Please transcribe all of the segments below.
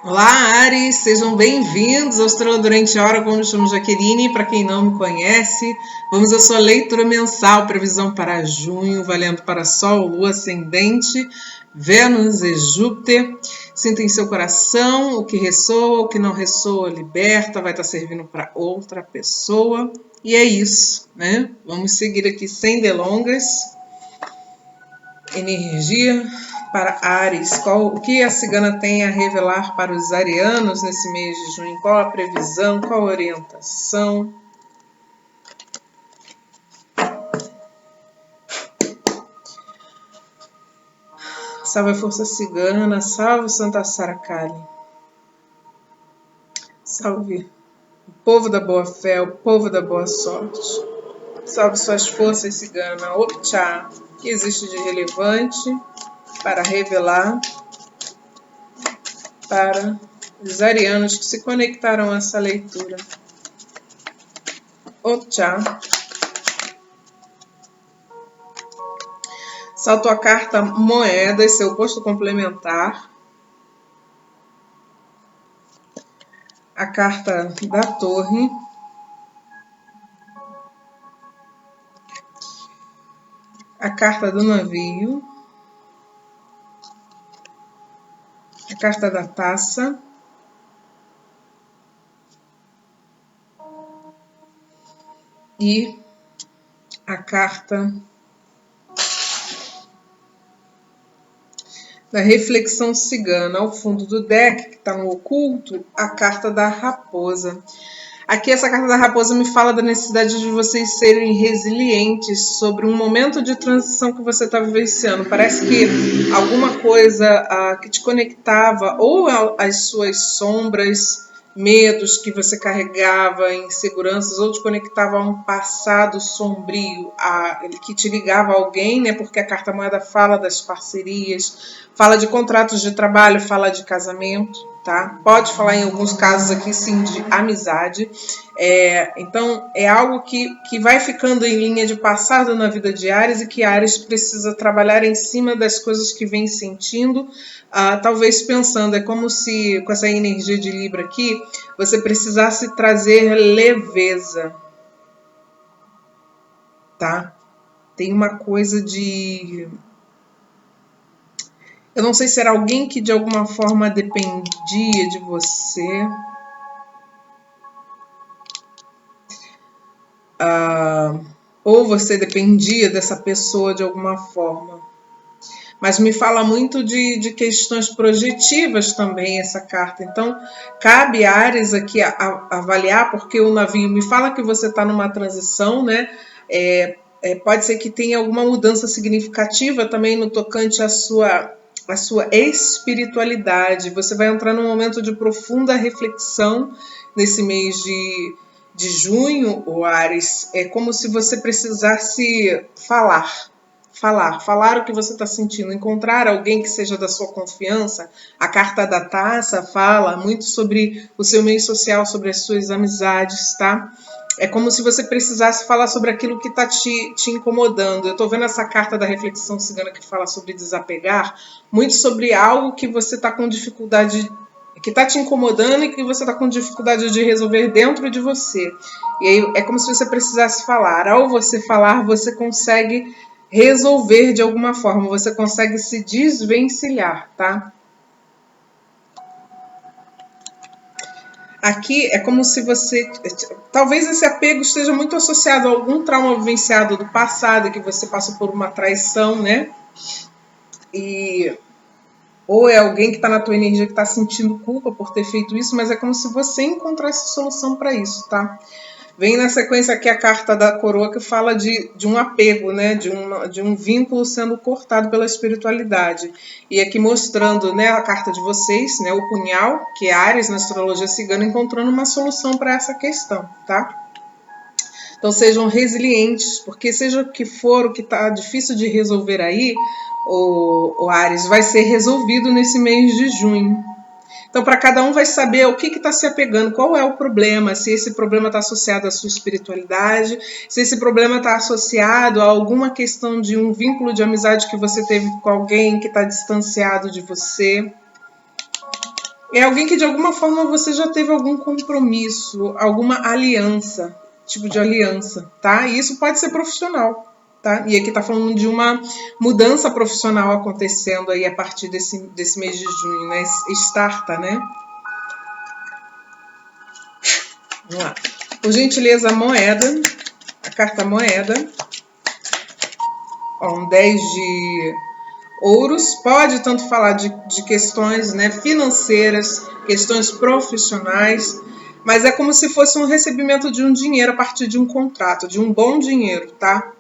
Olá, Ares, sejam bem-vindos ao Estrela Durante a Hora, como me chamo Jaqueline. Para quem não me conhece, vamos à sua leitura mensal, previsão para junho, valendo para Sol, Lua, Ascendente, Vênus e Júpiter. Sinta em seu coração o que ressoa, o que não ressoa, liberta, vai estar servindo para outra pessoa. E é isso, né? Vamos seguir aqui sem delongas. Energia para Ares. O que a cigana tem a revelar para os arianos nesse mês de junho? Qual a previsão? Qual a orientação? Salve a força cigana, salve Santa Sara Kali. Salve o povo da boa fé, o povo da boa sorte. Salve suas forças cigana, Opchá, que existe de relevante para revelar para os arianos que se conectaram a essa leitura. Opchá. Salto a carta moeda, seu posto complementar. A carta da torre. A carta do navio. A carta da taça. E a carta da reflexão cigana. Ao fundo do deck, que está no oculto, a carta da raposa. Aqui essa carta da raposa me fala da necessidade de vocês serem resilientes sobre um momento de transição que você está vivenciando. Parece que alguma coisa que te conectava ou às suas sombras, medos que você carregava, inseguranças, ou te conectava a um passado sombrio, que te ligava a alguém, né? Porque a carta moeda fala das parcerias, fala de contratos de trabalho, fala de casamento, tá? Pode falar em alguns casos aqui, sim, de amizade. Então, é algo que vai ficando em linha de passado na vida de Ares e que Ares precisa trabalhar em cima das coisas que vem sentindo, talvez pensando, é como se, com essa energia de Libra aqui, você precisasse trazer leveza, tá? Tem uma coisa de... Eu não sei se era alguém que de alguma forma dependia de você. Ou você dependia dessa pessoa de alguma forma. Mas me fala muito de questões projetivas também essa carta. Então, cabe a Ares aqui avaliar, porque o navio me fala que você está numa transição, né? Pode ser que tenha alguma mudança significativa também no tocante à sua espiritualidade. Você vai entrar num momento de profunda reflexão nesse mês de junho, o Ares. É como se você precisasse falar o que você está sentindo, encontrar alguém que seja da sua confiança. A carta da taça fala muito sobre o seu meio social, sobre as suas amizades, tá? É como se você precisasse falar sobre aquilo que está te incomodando. Eu estou vendo essa carta da reflexão cigana que fala sobre desapegar, muito sobre algo que você está com dificuldade, que está te incomodando e que você está com dificuldade de resolver dentro de você. E aí é como se você precisasse falar. Ao você falar, você consegue resolver de alguma forma, você consegue se desvencilhar, tá? Aqui é como se você... Talvez esse apego esteja muito associado a algum trauma vivenciado do passado, que você passou por uma traição, né? Ou é alguém que está na tua energia que está sentindo culpa por ter feito isso, mas é como se você encontrasse solução para isso, tá? Vem na sequência aqui a carta da coroa que fala de um apego, né? De um vínculo sendo cortado pela espiritualidade. E aqui mostrando, né, a carta de vocês, né, o punhal, que é Ares na astrologia cigana, encontrando uma solução para essa questão, tá? Então sejam resilientes, porque seja o que for, o que está difícil de resolver aí, o Ares, vai ser resolvido nesse mês de junho. Então, para cada um vai saber o que está se apegando, qual é o problema, se esse problema está associado à sua espiritualidade, se esse problema está associado a alguma questão de um vínculo de amizade que você teve com alguém que está distanciado de você. É alguém que de alguma forma você já teve algum compromisso, alguma aliança, tipo de aliança, tá? E isso pode ser profissional, tá? E aqui tá falando de uma mudança profissional acontecendo aí a partir desse mês de junho, né? Starta, né? Vamos lá. Por gentileza, a moeda, a carta moeda. Ó, um 10 de ouros, pode tanto falar de questões, né, financeiras, questões profissionais, mas é como se fosse um recebimento de um dinheiro a partir de um contrato, de um bom dinheiro, tá?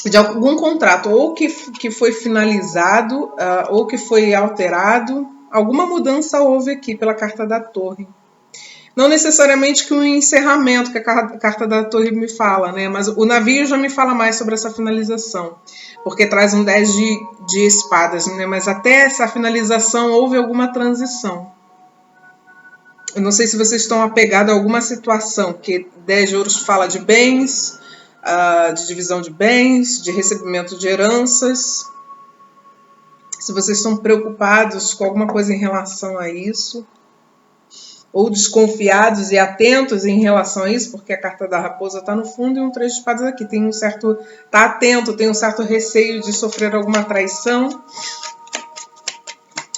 De algum contrato, ou que foi finalizado, ou que foi alterado, alguma mudança houve aqui pela carta da Torre. Não necessariamente que um encerramento, que a carta da Torre me fala, né? Mas o navio já me fala mais sobre essa finalização, porque traz um 10 de espadas, né? Mas até essa finalização houve alguma transição. Eu não sei se vocês estão apegados a alguma situação, porque 10 de ouros fala de bens, de divisão de bens, de recebimento de heranças. Se vocês estão preocupados com alguma coisa em relação a isso, ou desconfiados e atentos em relação a isso, porque a carta da raposa está no fundo e um 3 de espadas aqui. Tem um certo... Está atento, tem um certo receio de sofrer alguma traição.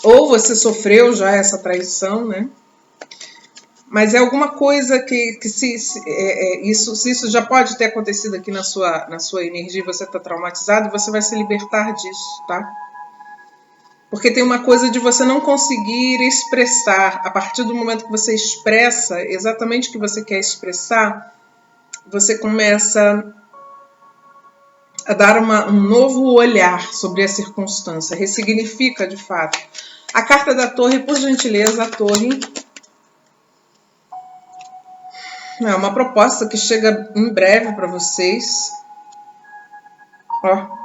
Ou você sofreu já essa traição, né? Mas é alguma coisa que se isso já pode ter acontecido aqui na sua energia, você está traumatizado, você vai se libertar disso, tá? Porque tem uma coisa de você não conseguir expressar. A partir do momento que você expressa exatamente o que você quer expressar, você começa a dar um novo olhar sobre a circunstância. Ressignifica, de fato. A carta da Torre, por gentileza, a Torre. É uma proposta que chega em breve para vocês. Ó.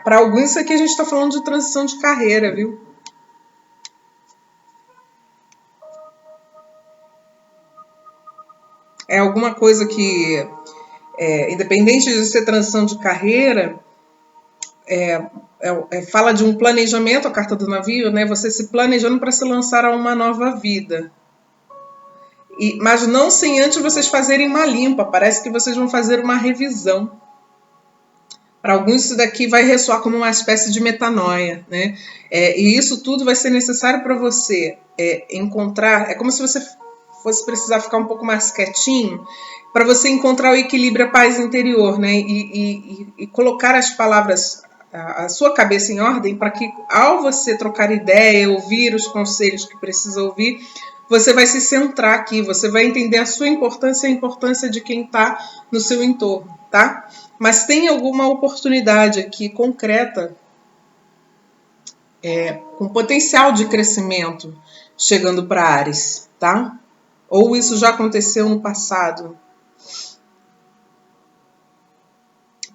Para alguns, isso aqui a gente está falando de transição de carreira, viu? É alguma coisa que, independente de ser transição de carreira, fala de um planejamento, a carta do navio, né? Você se planejando para se lançar a uma nova vida. Mas não sem antes vocês fazerem uma limpa. Parece que vocês vão fazer uma revisão. Para alguns isso daqui vai ressoar como uma espécie de metanoia, né? E isso tudo vai ser necessário para você encontrar... É como se você fosse precisar ficar um pouco mais quietinho para você encontrar o equilíbrio, a paz interior, né? E colocar as palavras, a sua cabeça em ordem, para que ao você trocar ideia, ouvir os conselhos que precisa ouvir, você vai se centrar aqui, você vai entender a sua importância e a importância de quem está no seu entorno, tá? Mas tem alguma oportunidade aqui concreta, com potencial de crescimento, chegando para Áries, tá? Ou isso já aconteceu no passado.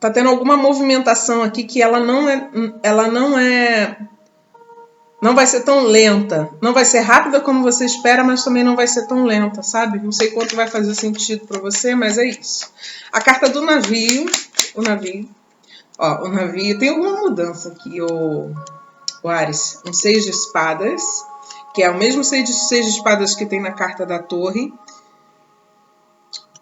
Tá tendo alguma movimentação aqui que ela não vai ser tão lenta. Não vai ser rápida como você espera, mas também não vai ser tão lenta, sabe? Não sei quanto vai fazer sentido para você, mas é isso. A carta do navio. O navio. Ó, o navio. Tem alguma mudança aqui, o Áries. Um 6 de espadas, que é o mesmo 6 de espadas que tem na carta da Torre.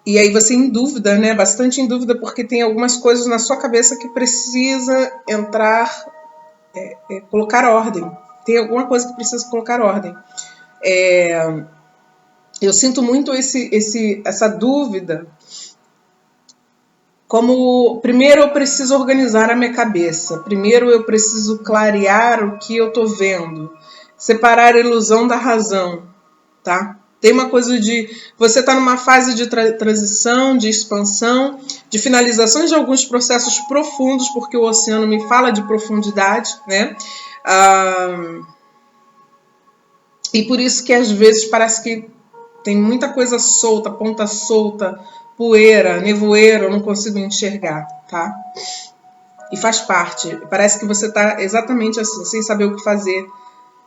E aí você em dúvida, né? Bastante em dúvida, porque tem algumas coisas na sua cabeça que precisa entrar, colocar ordem. Tem alguma coisa que precisa colocar ordem. Eu sinto muito essa dúvida. Como, primeiro eu preciso organizar a minha cabeça. Primeiro eu preciso clarear o que eu estou vendo. Separar a ilusão da razão, tá? Tem uma coisa de... Você está numa fase de transição, de expansão, de finalização de alguns processos profundos, porque o oceano me fala de profundidade, né? E por isso que às vezes parece que tem muita coisa solta, ponta solta, poeira, nevoeiro, eu não consigo enxergar, tá? E faz parte. Parece que você está exatamente assim, sem saber o que fazer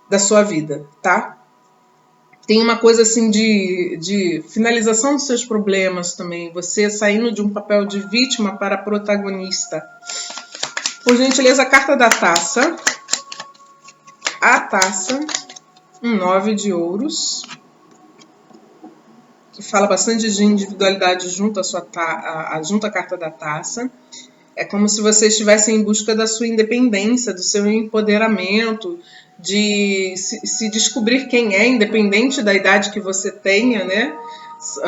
da sua vida, tá? Tem uma coisa assim de finalização dos seus problemas também. Você saindo de um papel de vítima para protagonista. Por gentileza, a carta da taça. a taça, um 9 de ouros, que fala bastante de individualidade junto junto à carta da taça. É como se você estivesse em busca da sua independência, do seu empoderamento, de se descobrir quem é, independente da idade que você tenha, né?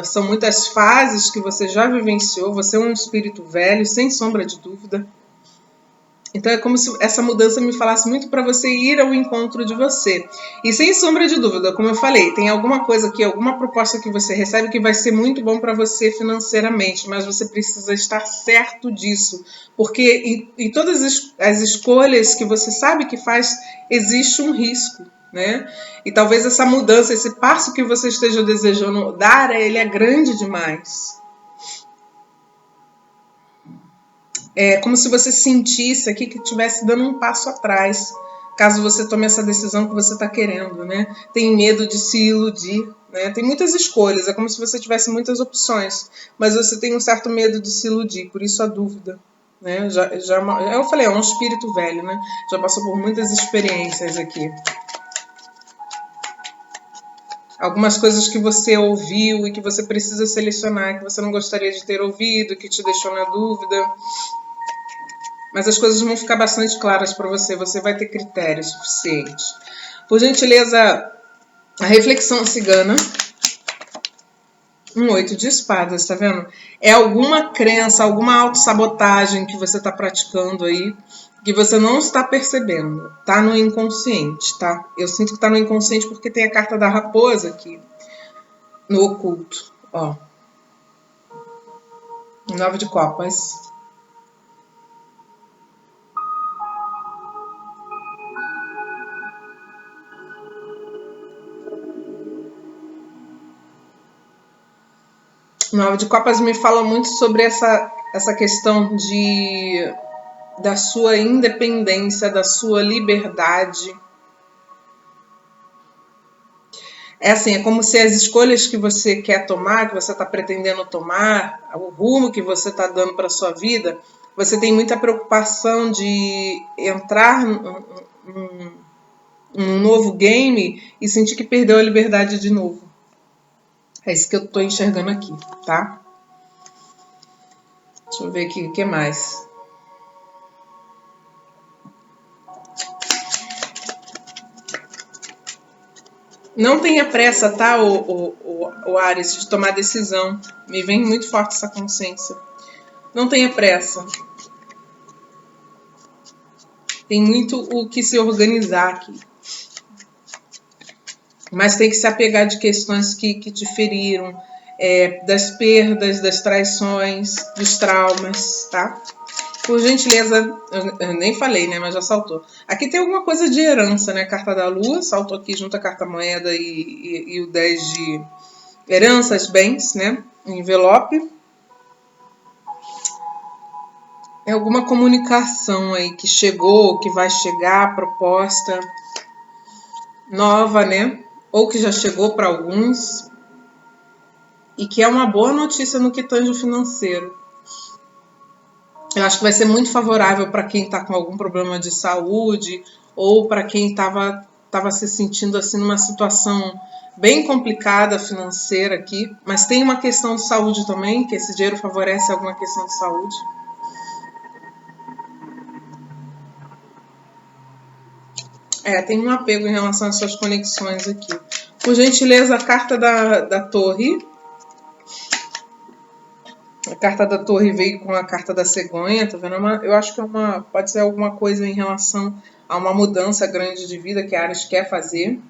São muitas fases que você já vivenciou, você é um espírito velho, sem sombra de dúvida. Então é como se essa mudança me falasse muito para você ir ao encontro de você. E sem sombra de dúvida, como eu falei, tem alguma coisa aqui, alguma proposta que você recebe que vai ser muito bom para você financeiramente, mas você precisa estar certo disso. Porque em todas as escolhas que você sabe que faz, existe um risco, né? E talvez essa mudança, esse passo que você esteja desejando dar, ele é grande demais. É como se você sentisse aqui que estivesse dando um passo atrás, caso você tome essa decisão que você está querendo, né? Tem medo de se iludir, né? Tem muitas escolhas, é como se você tivesse muitas opções, mas você tem um certo medo de se iludir, por isso a dúvida, né? Eu falei, é um espírito velho, né? Já passou por muitas experiências aqui. Algumas coisas que você ouviu e que você precisa selecionar, que você não gostaria de ter ouvido, que te deixou na dúvida. Mas as coisas vão ficar bastante claras para você, você vai ter critérios suficientes. Por gentileza, a reflexão cigana, um 8 de espadas, tá vendo? É alguma crença, alguma autossabotagem que você está praticando aí, que você não está percebendo, tá no inconsciente, tá? Eu sinto que tá no inconsciente porque tem a carta da raposa aqui, no oculto, ó. 9 de copas. O 9 de copas me fala muito sobre essa questão da sua independência, da sua liberdade. É assim, é como se as escolhas que você quer tomar, que você está pretendendo tomar, o rumo que você está dando para a sua vida, você tem muita preocupação de entrar num novo game e sentir que perdeu a liberdade de novo. É isso que eu estou enxergando aqui, tá? Deixa eu ver aqui o que mais. Não tenha pressa, tá, o Ares, de tomar decisão. Me vem muito forte essa consciência. Não tenha pressa. Tem muito o que se organizar aqui. Mas tem que se apegar de questões que te feriram, das perdas, das traições, dos traumas, tá? Por gentileza, eu nem falei, né? Mas já saltou. Aqui tem alguma coisa de herança, né? Carta da Lua, saltou aqui junto à carta moeda e o 10 de heranças, bens, né? Envelope. É alguma comunicação aí que chegou, que vai chegar, proposta nova, né? Ou que já chegou para alguns. E que é uma boa notícia no que tange o financeiro. Eu acho que vai ser muito favorável para quem está com algum problema de saúde ou para quem estava se sentindo assim numa situação bem complicada financeira aqui. Mas tem uma questão de saúde também, que esse dinheiro favorece alguma questão de saúde. Tem um apego em relação às suas conexões aqui. Por gentileza, a carta da torre. A carta da torre veio com a carta da cegonha, tá vendo? Eu acho que pode ser alguma coisa em relação a uma mudança grande de vida que a Ares quer fazer.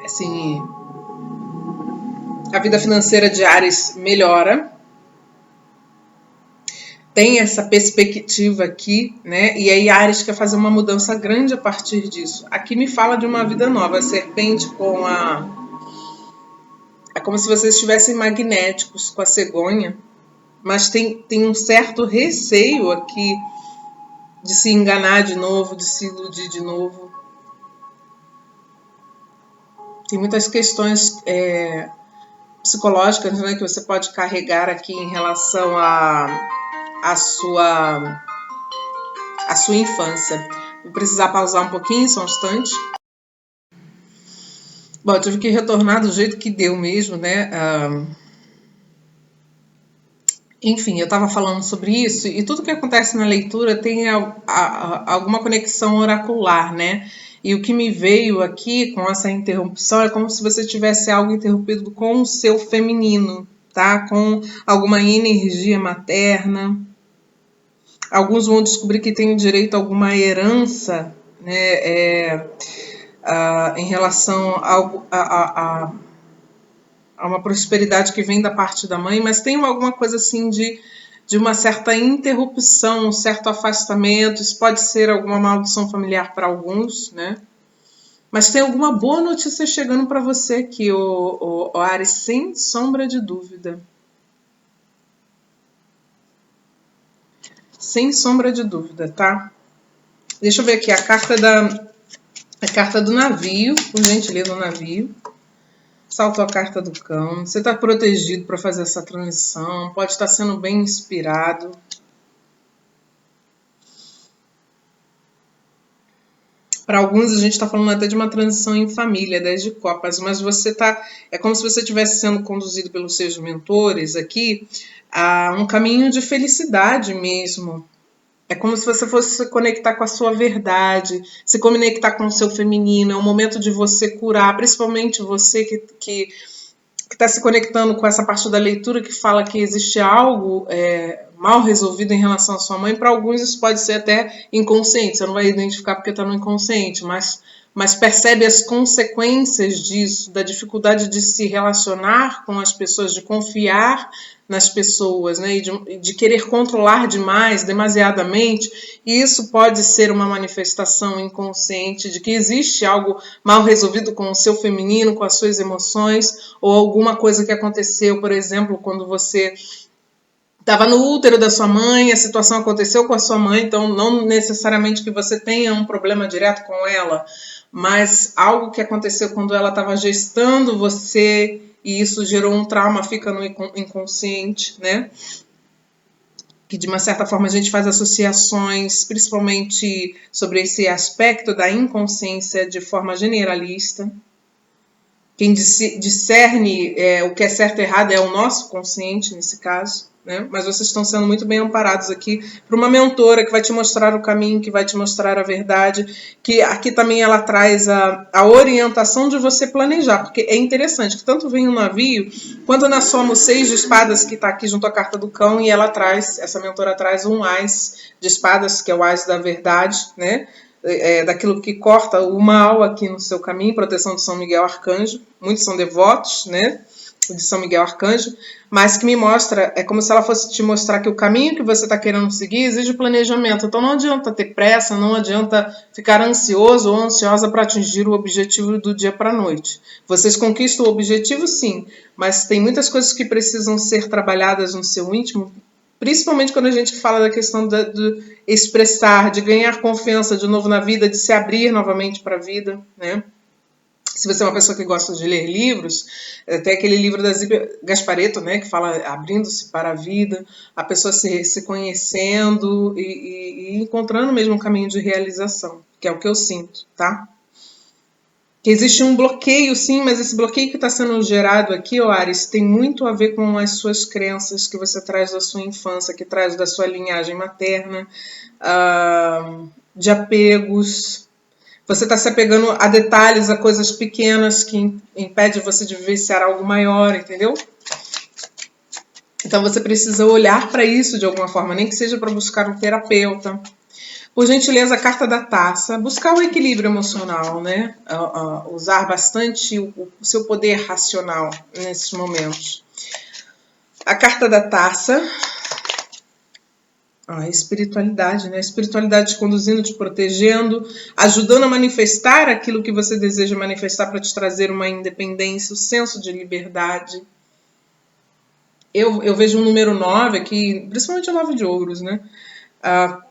Assim, a vida financeira de Ares melhora. Tem essa perspectiva aqui, né? E aí Ares quer fazer uma mudança grande a partir disso. Aqui me fala de uma vida nova. A serpente com É como se vocês estivessem magnéticos com a cegonha, mas tem um certo receio aqui de se enganar de novo, de se iludir de novo. Tem muitas questões psicológicas, né, que você pode carregar aqui em relação à sua infância. Vou precisar pausar um pouquinho, só um instante. Bom, eu tive que retornar do jeito que deu mesmo, né? Enfim, eu estava falando sobre isso e tudo que acontece na leitura tem alguma conexão oracular, né? E o que me veio aqui com essa interrupção é como se você tivesse algo interrompido com o seu feminino, tá? Com alguma energia materna. Alguns vão descobrir que tem direito a alguma herança, né? Em relação a uma prosperidade que vem da parte da mãe, mas tem alguma coisa assim de uma certa interrupção, um certo afastamento. Isso pode ser alguma maldição familiar para alguns, né? Mas tem alguma boa notícia chegando para você aqui, o Ares, sem sombra de dúvida. Sem sombra de dúvida, tá? Deixa eu ver aqui a carta do navio, por gentileza, o navio. Saltou a carta do cão. Você está protegido para fazer essa transição. Pode estar sendo bem inspirado. Para alguns a gente está falando até de uma transição em família, 10 de copas, mas você tá. É como se você estivesse sendo conduzido pelos seus mentores aqui a um caminho de felicidade mesmo. É como se você fosse se conectar com a sua verdade, se conectar com o seu feminino. É um momento de você curar, principalmente você que está se conectando com essa parte da leitura que fala que existe algo mal resolvido em relação à sua mãe. Para alguns isso pode ser até inconsciente, você não vai identificar porque está no inconsciente, mas percebe as consequências disso, da dificuldade de se relacionar com as pessoas, de confiar nas pessoas, né? E de querer controlar demais, demasiadamente. E isso pode ser uma manifestação inconsciente de que existe algo mal resolvido com o seu feminino, com as suas emoções, ou alguma coisa que aconteceu, por exemplo, quando você estava no útero da sua mãe, a situação aconteceu com a sua mãe, então não necessariamente que você tenha um problema direto com ela, mas algo que aconteceu quando ela estava gestando você e isso gerou um trauma, fica no inconsciente, né? Que de uma certa forma a gente faz associações, principalmente sobre esse aspecto da inconsciência de forma generalista. Quem discerne o que é certo e errado é o nosso consciente nesse caso. Né? Mas vocês estão sendo muito bem amparados aqui por uma mentora que vai te mostrar o caminho, que vai te mostrar a verdade, que aqui também ela traz a orientação de você planejar, porque é interessante que tanto vem o navio, quanto na soma 6 de espadas que está aqui junto à carta do cão, e ela traz, essa mentora traz um ás de espadas, que é o ás da verdade, né? Daquilo que corta o mal aqui no seu caminho, proteção de São Miguel Arcanjo, muitos são devotos, né? De São Miguel Arcanjo, mas que me mostra, é como se ela fosse te mostrar que o caminho que você está querendo seguir exige planejamento, então não adianta ter pressa, não adianta ficar ansioso ou ansiosa para atingir o objetivo do dia para a noite. Vocês conquistam o objetivo sim, mas tem muitas coisas que precisam ser trabalhadas no seu íntimo, principalmente quando a gente fala da questão de expressar, de ganhar confiança de novo na vida, de se abrir novamente para a vida, né? Se você é uma pessoa que gosta de ler livros, tem aquele livro da Zíbia Gasparetto, né, que fala abrindo-se para a vida, a pessoa se conhecendo e encontrando mesmo um caminho de realização, que é o que eu sinto, tá? Que existe um bloqueio, sim, mas esse bloqueio que está sendo gerado aqui, Ares, tem muito a ver com as suas crenças que você traz da sua infância, que traz da sua linhagem materna, de apegos. Você está se apegando a detalhes, a coisas pequenas que impedem você de vivenciar algo maior, entendeu? Então você precisa olhar para isso de alguma forma, nem que seja para buscar um terapeuta. Por gentileza, a carta da taça, buscar o equilíbrio emocional, né? Usar bastante o seu poder racional nesses momentos. A carta da taça, a espiritualidade, né? A espiritualidade te conduzindo, te protegendo, ajudando a manifestar aquilo que você deseja manifestar para te trazer uma independência, o senso de liberdade. Eu vejo o número 9 aqui, principalmente o 9 de ouros, né?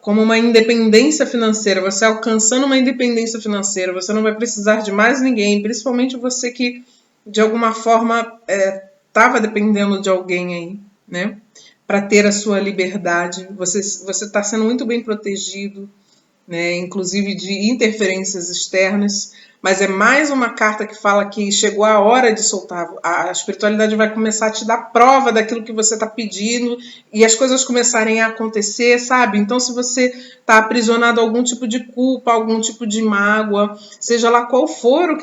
Como uma independência financeira, você alcançando uma independência financeira, você não vai precisar de mais ninguém, principalmente você que de alguma forma estava dependendo de alguém aí, né? Para ter a sua liberdade, você está sendo muito bem protegido, né, inclusive de interferências externas, mas é mais uma carta que fala que chegou a hora de soltar. A espiritualidade vai começar a te dar prova daquilo que você está pedindo e as coisas começarem a acontecer, sabe? Então, se você está aprisionado a algum tipo de culpa, algum tipo de mágoa, seja lá qual for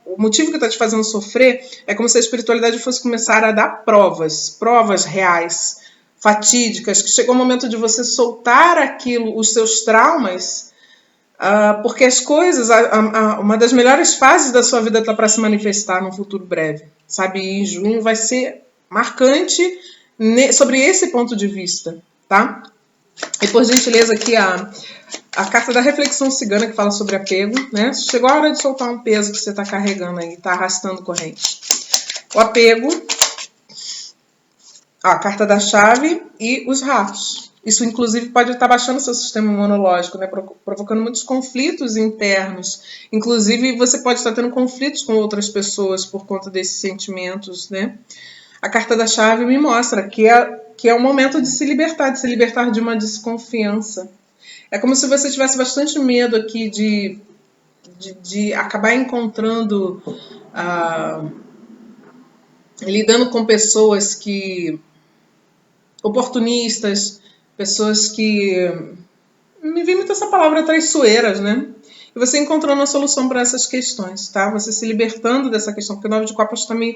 o motivo que está te fazendo sofrer, é como se a espiritualidade fosse começar a dar provas reais, fatídicas, que chegou o momento de você soltar aquilo, os seus traumas, porque as coisas, uma das melhores fases da sua vida está para se manifestar num futuro breve, sabe? E em junho vai ser marcante sobre esse ponto de vista, tá? E por gentileza aqui a carta da reflexão cigana que fala sobre apego, né? Chegou a hora de soltar um peso que você está carregando aí, está arrastando corrente. O apego, a carta da chave e os ratos. Isso, inclusive, pode estar baixando seu sistema imunológico, né? Provocando muitos conflitos internos. Inclusive, você pode estar tendo conflitos com outras pessoas por conta desses sentimentos, né? A carta da chave me mostra que é o momento de se libertar de uma desconfiança. É como se você tivesse bastante medo aqui de acabar encontrando, lidando com pessoas oportunistas, pessoas que, me vem muito essa palavra, traiçoeiras, né? E você encontrando a solução para essas questões, tá? Você se libertando dessa questão, porque o 9 de copas também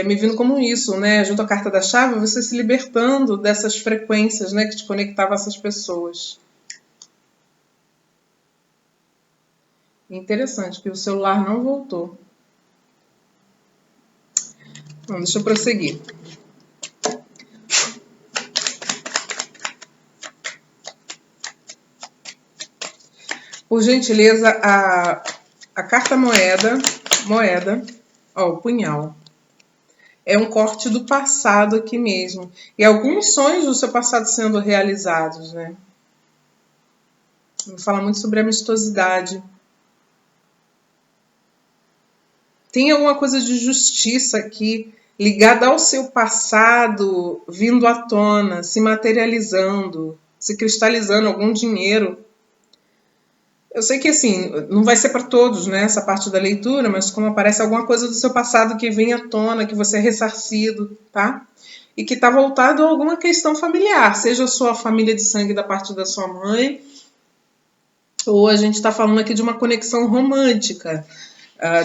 me vindo como isso, né? Junto à carta da chave, você se libertando dessas frequências, né? Que te conectavam a essas pessoas. Interessante que o celular não voltou. Bom, deixa eu prosseguir. Por gentileza, a carta moeda, ó, o punhal. É um corte do passado aqui mesmo. E alguns sonhos do seu passado sendo realizados, né? Fala muito sobre amistosidade. Tem alguma coisa de justiça aqui ligada ao seu passado, vindo à tona, se materializando, se cristalizando, algum dinheiro. Eu sei que assim, não vai ser para todos, né, essa parte da leitura, mas como aparece alguma coisa do seu passado que vem à tona, que você é ressarcido, tá? E que está voltado a alguma questão familiar, seja a sua família de sangue da parte da sua mãe, ou a gente está falando aqui de uma conexão romântica,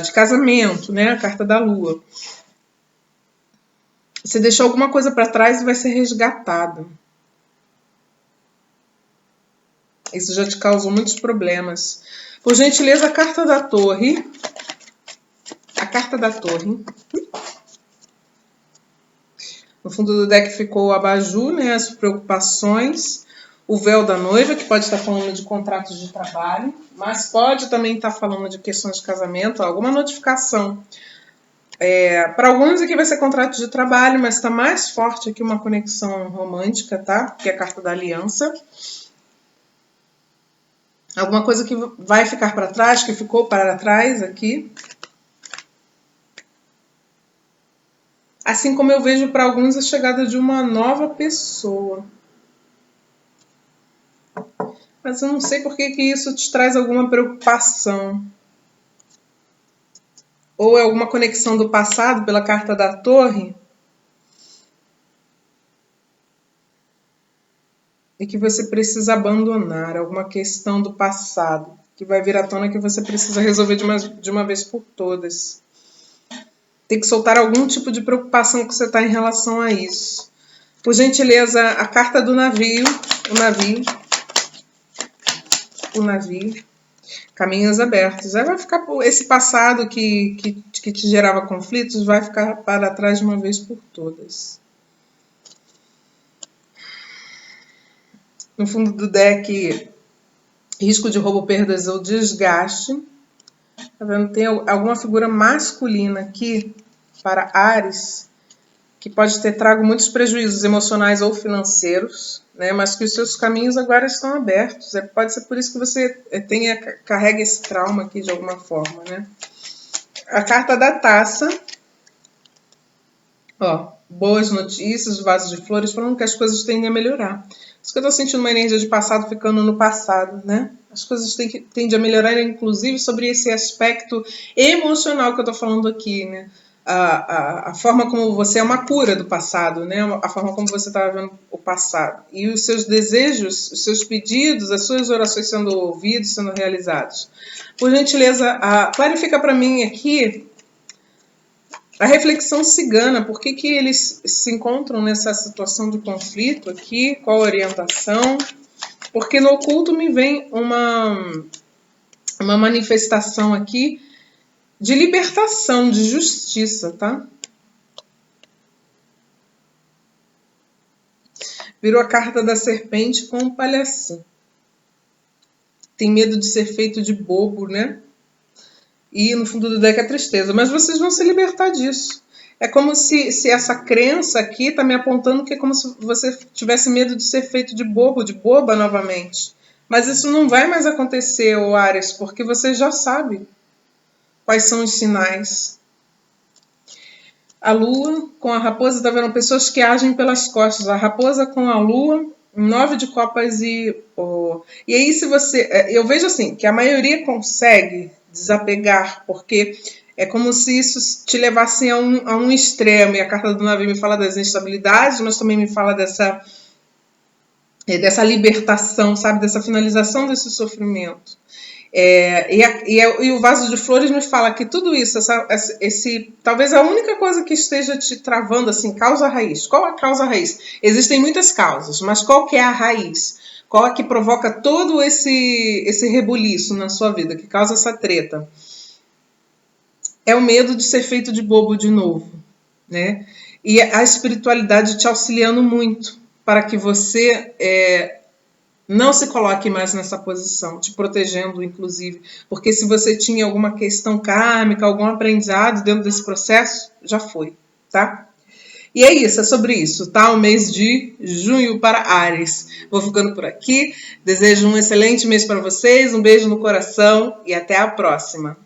de casamento, né? A carta da lua. Você deixou alguma coisa para trás e vai ser resgatada. Isso já te causou muitos problemas. Por gentileza, a carta da torre. A carta da torre. No fundo do deck ficou o abajur, né? As preocupações. O véu da noiva, que pode estar falando de contratos de trabalho, mas pode também estar falando de questões de casamento, alguma notificação. Para alguns aqui vai ser contrato de trabalho, mas está mais forte aqui uma conexão romântica, tá? Que é a carta da aliança. Alguma coisa que vai ficar para trás, que ficou para trás aqui. Assim como eu vejo para alguns a chegada de uma nova pessoa. Mas eu não sei por que isso te traz alguma preocupação. Ou é alguma conexão do passado pela carta da torre. E que você precisa abandonar. Alguma questão do passado. Que vai vir à tona que você precisa resolver de uma vez por todas. Tem que soltar algum tipo de preocupação que você está em relação a isso. Por gentileza, a carta do navio. O navio. Caminhos abertos. Aí vai ficar esse passado que te gerava conflitos, vai ficar para trás de uma vez por todas. No fundo do deck, risco de roubo, perdas ou desgaste. Tá vendo? Tem alguma figura masculina aqui para Áries que pode ter trago muitos prejuízos emocionais ou financeiros, né? Mas que os seus caminhos agora estão abertos. Pode ser por isso que você carrega esse trauma aqui de alguma forma, né? A carta da taça, ó, boas notícias, vasos de flores, falando que as coisas tendem a melhorar. Isso que eu tô sentindo uma energia de passado ficando no passado, né? As coisas tendem a melhorar, inclusive, sobre esse aspecto emocional que eu tô falando aqui, né? A forma como você é uma cura do passado, né? A forma como você está vendo o passado. E os seus desejos, os seus pedidos, as suas orações sendo ouvidos, sendo realizados. Por gentileza, clarifica para mim aqui a reflexão cigana. Por que eles se encontram nessa situação de conflito aqui? Qual a orientação? Porque no oculto me vem uma manifestação aqui de libertação, de justiça, tá? Virou a carta da serpente com um palhacinho. Tem medo de ser feito de bobo, né? E no fundo do deck é tristeza. Mas vocês vão se libertar disso. É como se essa crença aqui está me apontando que é como se você tivesse medo de ser feito de bobo, de boba novamente. Mas isso não vai mais acontecer, ô Áries, porque você já sabe quais são os sinais. A lua com a raposa, está vendo pessoas que agem pelas costas. A raposa com a lua, 9 de copas e aí se você... Eu vejo assim, que a maioria consegue desapegar, porque é como se isso te levasse a um extremo. E a carta do navio me fala das instabilidades, mas também me fala dessa libertação, sabe? Dessa finalização desse sofrimento. E o vaso de flores me fala que tudo isso, talvez a única coisa que esteja te travando, assim, causa raiz. Qual a causa raiz? Existem muitas causas, mas qual que é a raiz? Qual é que provoca todo esse rebuliço na sua vida, que causa essa treta? É o medo de ser feito de bobo de novo, né? E a espiritualidade te auxiliando muito para que você não se coloque mais nessa posição, te protegendo, inclusive. Porque se você tinha alguma questão kármica, algum aprendizado dentro desse processo, já foi, tá? E é isso, é sobre isso, tá? O mês de junho para Áries. Vou ficando por aqui. Desejo um excelente mês para vocês, um beijo no coração e até a próxima.